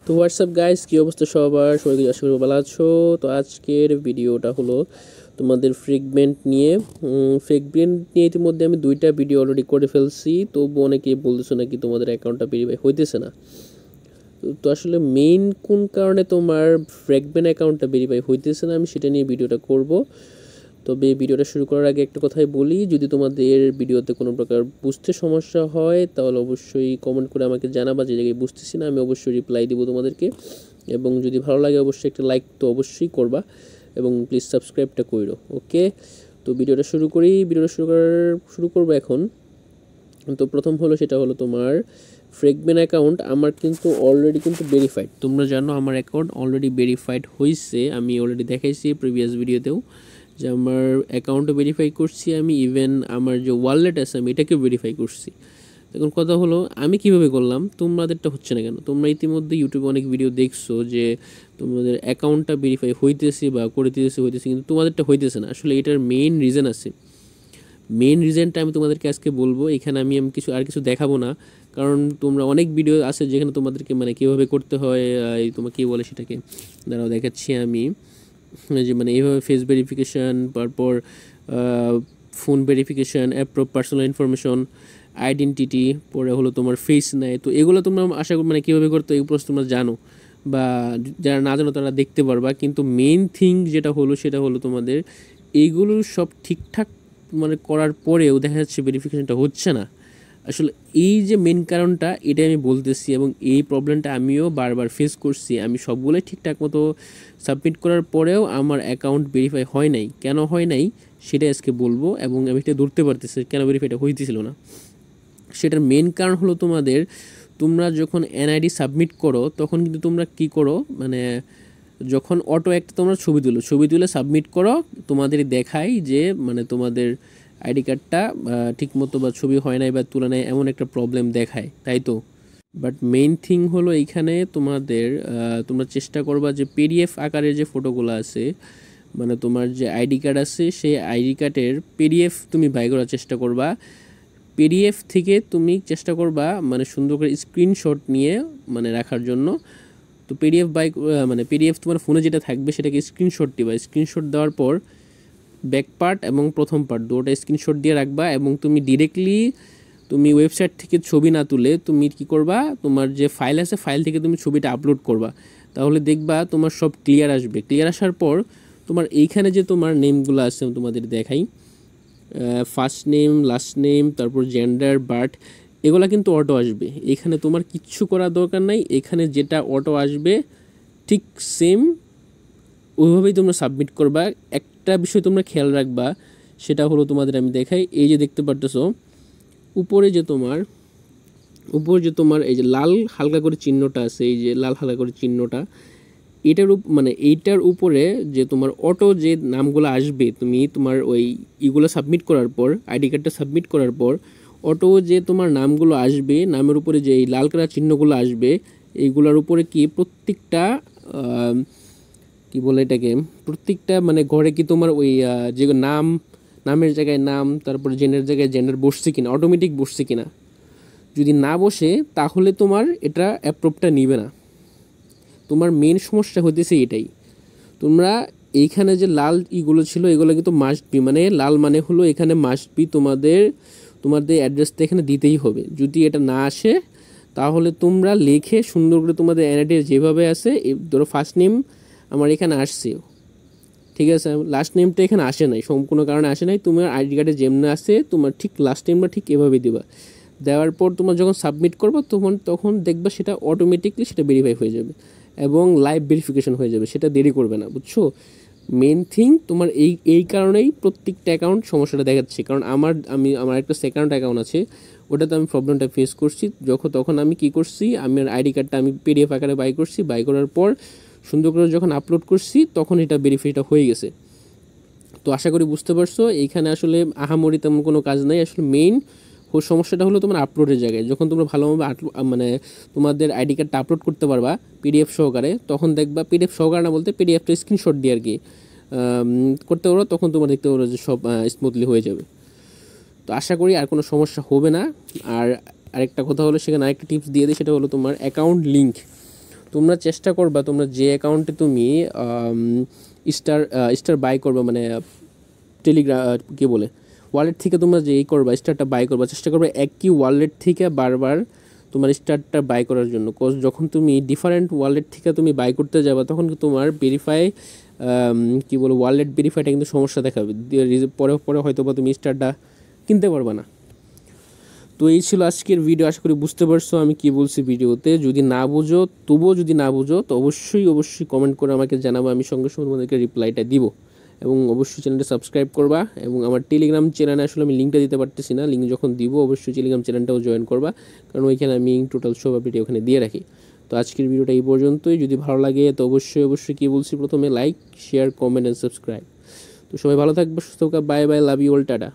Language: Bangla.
তো হোয়াটসঅ্যাপ গাইস, কী অবস্থা সবার? সবাই আশা করি ভালো আছো। তো আজকের ভিডিওটা হলো তোমাদের ফ্রেগমেন্ট নিয়ে। ফ্রেগমেন্ট নিয়ে ইতিমধ্যে আমি 2টা ভিডিও অলরেডি করে ফেলছি, তবু অনেকেই বলতেছো নাকি তোমাদের অ্যাকাউন্টটা ভেরিফাই হইতেছে না। তো আসলে মেইন কোন কারণে তোমার ফ্রেগমেন্ট অ্যাকাউন্টটা ভেরিফাই হইতেছে না, আমি সেটা নিয়ে ভিডিওটা করব। তবে ভিডিওটা শুরু করার আগে একটা কথাই বলি, যদি তোমাদের ভিডিওতে কোনো প্রকার বুঝতে সমস্যা হয় তাহলে অবশ্যই কমেন্ট করে আমাকে জানাবা, যে জায়গায় বুঝতেছি না আমি অবশ্যই রিপ্লাই দিব তোমাদেরকে। এবং যদি ভালো লাগে অবশ্যই একটা লাইক তো অবশ্যই করবা, এবং প্লিজ সাবস্ক্রাইবটা করো। ওকে, তো ভিডিওটা শুরু করবো এখন। তো প্রথম হলো সেটা হলো তোমার ফ্রেগমেন্ট অ্যাকাউন্ট আমার কিন্তু অলরেডি কিন্তু ভেরিফাইড। তোমরা জানো আমার অ্যাকাউন্ট অলরেডি ভেরিফাইড হয়েছে, আমি অলরেডি দেখাইছি প্রিভিয়াস ভিডিওতেও যে আমার অ্যাকাউন্টও ভেরিফাই করছি আমি, ইভেন আমার যে ওয়ালেট আছে আমি এটাকেও ভেরিফাই করছি। এখন কথা হলো আমি কিভাবে করলাম, তোমাদেরটা হচ্ছে না কেন? তোমরা ইতিমধ্যে ইউটিউবে অনেক ভিডিও দেখছো যে তোমাদের অ্যাকাউন্টটা ভেরিফাই হইতেছে বা করে দিতেছে হইতেছে, কিন্তু তোমাদেরটা হইতেছে না। আসলে এটার মেইন রিজন আছে। মেইন রিজনটা আমি তোমাদেরকে আজকে বলবো। এখানে আমি কিছু দেখাবো না, কারণ তোমরা অনেক ভিডিও আছে যেখানে তোমাদেরকে মানে কীভাবে করতে হয়, তোমার কী বলে সেটাকে, দাঁড়াও দেখাচ্ছি আমি। যে মানে এইভাবে ফেস ভেরিফিকেশান, তারপর phone verification, approve personal information, identity, পরে হলো তোমার ফেস নেয়। তো এগুলো তোমরা আশা করি মানে কীভাবে করতে এই প্রশ্ন তোমরা জানো, বা যারা না জানো তারা দেখতে পারবা। কিন্তু মেইন থিং যেটা হলো সেটা হলো তোমাদের এইগুলো সব ঠিকঠাক মানে করার পরেও দেখা যাচ্ছে ভেরিফিকেশানটা হচ্ছে না। আসলে এই যে মেন কারণটা এটা আমি বলতেছি, এবং এই প্রবলেমটা আমিও বারবার ফেস করছি। আমি সবগুলোই ঠিকঠাক মতো সাবমিট করার পরেও আমার অ্যাকাউন্ট ভেরিফাই হয় নাই। কেন হয় নাই সেটা আজকে বলবো, এবং আমি এটা ধরতে পারতেছি কেন ভেরিফাইটা হইতেছিল না। সেটার মেন কারণ হলো তোমরা যখন এনআইডি সাবমিট করো তখন কিন্তু তোমরা কি করো, মানে যখন অটো একটা তোমরা ছবি তুলে সাবমিট করো, তোমাদের দেখায় যে মানে তোমাদের আইডি কার্ডটা ঠিকমতো বা ছবি হয় নাই বা তুলে নেয়, এমন একটা প্রবলেম দেখায়, তাই তো? বাট মেইন থিং হলো এইখানে তোমরা চেষ্টা করবা যে পিডিএফ আকারের যে ফটোগুলো আছে, মানে তোমার যে আইডি কার্ড আছে সেই আইডি কার্ডের পিডিএফ তুমি বাই করার চেষ্টা করবা। পিডিএফ থেকে তুমি চেষ্টা করবা মানে সুন্দর করে স্ক্রিনশট নিয়ে মানে রাখার জন্য। তো পিডিএফ তোমার ফোনে যেটা থাকবে সেটাকে স্ক্রিনশট দিবা। স্ক্রিনশট দেওয়ার পর ব্যাক পার্ট এবং প্রথম পার্ট দুটোটা স্ক্রিনশট দিয়ে রাখবা, এবং তুমি ওয়েবসাইট থেকে ছবি না তুলে তুমি কি করবা, তোমার যে ফাইল আছে ফাইল থেকে তুমি ছবিটা আপলোড করবা। তাহলে দেখবা তোমার সব ক্লিয়ার আসবে। ক্লিয়ার আসার পর তোমার এইখানে যে তোমার নেমগুলো আছে তোমাদের দেখাই, ফার্স্ট নেম, লাস্ট নেম, তারপর জেন্ডার, বার্থ, এগুলা কিন্তু অটো আসবে। এখানে তোমার কিচ্ছু করার দরকার নাই। এখানে যেটা অটো আসবে ঠিক সেম ওইভাবেই তোমরা সাবমিট করবা। একটা বিষয় তোমরা খেয়াল রাখবা, সেটা হলো তোমাদের আমি দেখাই। এই যে দেখতে পারতেছো উপরে যে তোমার এই যে লাল হালকা করে চিহ্নটা আছে, এই যে লাল হালকা করে চিহ্নটা, এইটার উপরে যে তোমার অটো যে নামগুলো আসবে, তুমি তোমার ওই ইগুলো সাবমিট করার পর, আইডি কার্ডটা সাবমিট করার পর অটো যে তোমার নামগুলো আসবে, নামের উপরে যে এই লাল কালার চিহ্নগুলো আসবে, এইগুলোর উপরে কি প্রত্যেকটা প্রত্যেকটা মানে ঘরে কি তোমার ওই যে নামের জায়গায় নাম, তারপরে জেন্ডার জায়গায় জেন্ডার বসছে কিনা, অটোমেটিক বসছে কিনা। যদি না বসে তাহলে তোমার এটা অ্যাপ্রুভটা নিবে না। তোমার মেন সমস্যা হতেছে এটাই। তোমরা এইখানে যে লাল ইগুলো ছিল এগুলো কিন্তু মাস্ট বি, মানে লাল মানে হলো এখানে মাস্ট বি তোমাদের অ্যাড্রেসটা এখানে দিতেই হবে। যদি এটা না আসে তাহলে তোমরা লিখে সুন্দর করে তোমাদের এনআইডি যেভাবে আছে, ধরো ফার্স্ট নেম আমার এখানে আসছে, ঠিক আছে, লাস্ট নেমটা এখানে আসে নাই, সম্পূর্ণ কারণে আসে নাই, তোমার আইডি কার্ডে যেমন আসে তোমার ঠিক লাস্ট নেমটা ঠিক এভাবে দিবা। দেওয়ার পর তোমার যখন সাবমিট করবা তখন দেখবা সেটা অটোমেটিকলি সেটা ভেরিফাই হয়ে যাবে, এবং লাইভ ভেরিফিকেশন হয়ে যাবে। সেটা দেরি করবে না, বুঝছো? মেন থিং তোমার এই কারণেই প্রত্যেকটা অ্যাকাউন্ট সমস্যাটা দেখাচ্ছে। কারণ আমার একটা সেকেন্ড অ্যাকাউন্ট আছে, ওটাতে আমি প্রবলেমটা ফেস করছি। তখন আমি কি করছি, আমার আইডি কার্ডটা আমি পিডিএফ আকারে বাই করার পর সুন্দর করে যখন আপলোড করছি তখন এটা ভেরিফাইটা হয়ে গেছে। তো আশা করি বুঝতে পারছো। এইখানে আসলে আহামরি তেমন কোনো কাজ নাই। আসলে মেইন সমস্যাটা হলো তোমার আপলোডের জায়গায়। যখন তোমরা ভালোভাবে মানে তোমাদের আইডি কার্ডটা আপলোড করতে পারবা পিডিএফ সহকারে, তখন দেখবা, পিডিএফ সহকারে না বলতে পিডিএফটা স্ক্রিনশট দিয়ে আর কি করতে পারো, তখন তোমরা দেখতে পারো যে সব স্মুথলি হয়ে যাবে। তো আশা করি আর কোনো সমস্যা হবে না। আর আরেকটা কথা হলো, সেখানে আরেকটা টিপস দিয়ে দিই, সেটা হলো তোমার অ্যাকাউন্ট লিঙ্ক। তোমরা চেষ্টা করবা তোমরা যে অ্যাকাউন্টে তুমি স্টার বাই করবা, মানে টেলিগ্রাম কী বলে ওয়ালেট থেকে তোমরা যে করবা স্টারটা বাই করবা, চেষ্টা করবে একই ওয়ালেট থেকে বারবার তোমার স্টারটা বাই করার জন্য। কজ যখন তুমি ডিফারেন্ট ওয়ালেট থেকে তুমি বাই করতে যাবা তখন তোমার ভেরিফাই কী বলো ওয়ালেট ভেরিফাইটা কিন্তু সমস্যা দেখাবে, পরে পরে হয়তো বা তুমি স্টারটা কিনতে পারবা না। তো এই ছিল আজকের ভিডিও, আশা করি বুঝতে পারছো আমি কি বলছি ভিডিওতে। যদি না বুঝো, তবুও যদি না বুঝো তো অবশ্যই কমেন্ট করে আমাকে জানাবো, আমি সঙ্গে সঙ্গে তোমাদেরকে রিপ্লাইটা দিব। এবং অবশ্যই চ্যানেলটা সাবস্ক্রাইব করবা, এবং আমার টেলিগ্রাম চ্যানেলে আসলে আমি লিঙ্কটা দিতে পারতেছি না, লিঙ্ক যখন দিব অবশ্যই টেলিগ্রাম চ্যানেলটাও জয়েন করবা, কারণ ওইখানে আমি টোটাল সব ভিডিও ওখানে দিয়ে রাখি। তো আজকের ভিডিওটা এই পর্যন্তই, যদি ভালো লাগে তো অবশ্যই কী বলছি প্রথমে like, share, comment and subscribe. তো সবাই ভালো থাকবে, সুস্থ থাকবে, bye bye, love you all, tata.